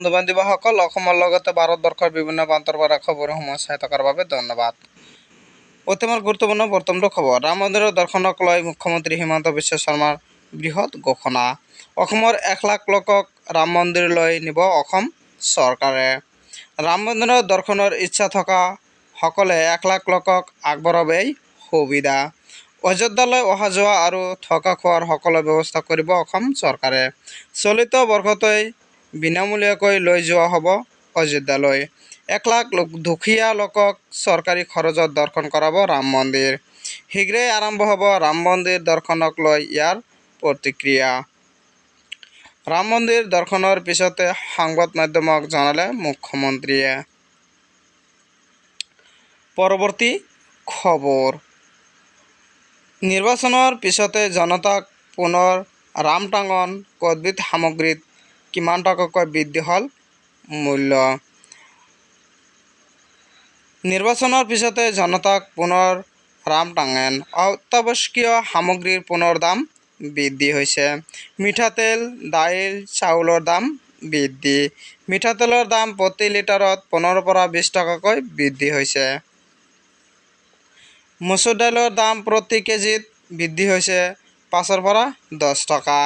বন্ধু-বান্ধৱীসকল অসমৰ লগতে ভাৰতবৰ্ষৰ বিভিন্ন প্ৰান্তৰ পৰা খবৰসমূহ চাই থকাৰ বাবে ধন্যবাদ। অতিমৰ গুৰুত্বপূৰ্ণ বৰ্তমানৰ খবৰ। ৰাম মন্দিৰৰ দৰ্শনক লৈ মুখ্যমন্ত্ৰী হিমন্ত বিশ্ব শৰ্মাৰ বৃহৎ ঘোষণা। অসমৰ 1 লাখ লোকক ৰাম মন্দিৰলৈ নিব অসম চৰকাৰে। ৰাম মন্দিৰৰ দৰ্শনৰ ইচ্ছা থকা সকলে 1 লাখ লোকক আগবঢ়াব এই সুবিধা। অযোধ্যালৈ অহা যোৱা আৰু থকা খোৱাৰ সকলো ব্যৱস্থা কৰিব অসম চৰকাৰে। চলিত বৰ্ষতেই বিনামূলীয়াকৈ লৈ যোৱা হ'ব অযোধ্যালৈ। 1 লাখ দুখীয়া লোকক চৰকাৰী খৰচত দৰ্শন কৰাব ৰাম মন্দিৰ। শীঘ্ৰেই আৰম্ভ হ'ব ৰাম মন্দিৰ দৰ্শনক লৈ ইয়াৰ প্ৰতিক্ৰিয়া। ৰাম মন্দিৰ দৰ্শনৰ পিছতে সংবাদ মাধ্যমক জনালে মুখ্যমন্ত্ৰীয়ে। পৰৱৰ্তী খবৰ। নিৰ্বাচনৰ পিছতে জনতাক পুনৰ ৰামটাঙন উদ্ভিদ সামগ্ৰীত কিমান টকাকৈ বৃদ্ধি হ'ল মূল্য। নিৰ্বাচনৰ পিছতে জনতাক পুনৰ ৰামটাঙন অত্যাৱশ্যকীয় সামগ্ৰীৰ পুনৰ দাম বৃদ্ধি হৈছে। মিঠাতেল, দাইল, চাউলৰ দাম বৃদ্ধি। মিঠাতেলৰ দাম প্ৰতি লিটাৰত 15 পৰা 20 টকাকৈ বৃদ্ধি হৈছে। মচুৰ দাইলৰ দাম প্ৰতি কেজিত বৃদ্ধি হৈছে 5 পৰা 10 টকা।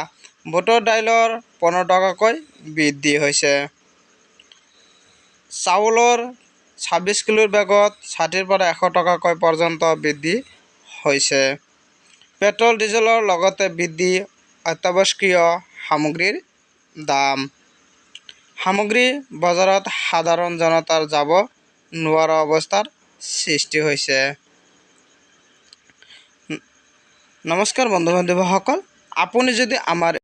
বুটৰ দাইলৰ 15 টকাকৈ বৃদ্ধি হৈছে। চাউলৰ 26 কিলোৰ বেগত 60 পৰা 100 টকাকৈ পৰ্যন্ত বৃদ্ধি হৈছে। পেট্ৰল ডিজেলৰ লগতে বৃদ্ধি অত্যাৱশ্যকীয় সামগ্ৰীৰ দাম। সামগ্ৰী বজাৰত সাধাৰণ জনতাৰ যাব নোৱাৰা অৱস্থাৰ সৃষ্টি হৈছে। নমস্কাৰ বন্ধু-বান্ধৱীসকল, আপুনি যদি আমাৰ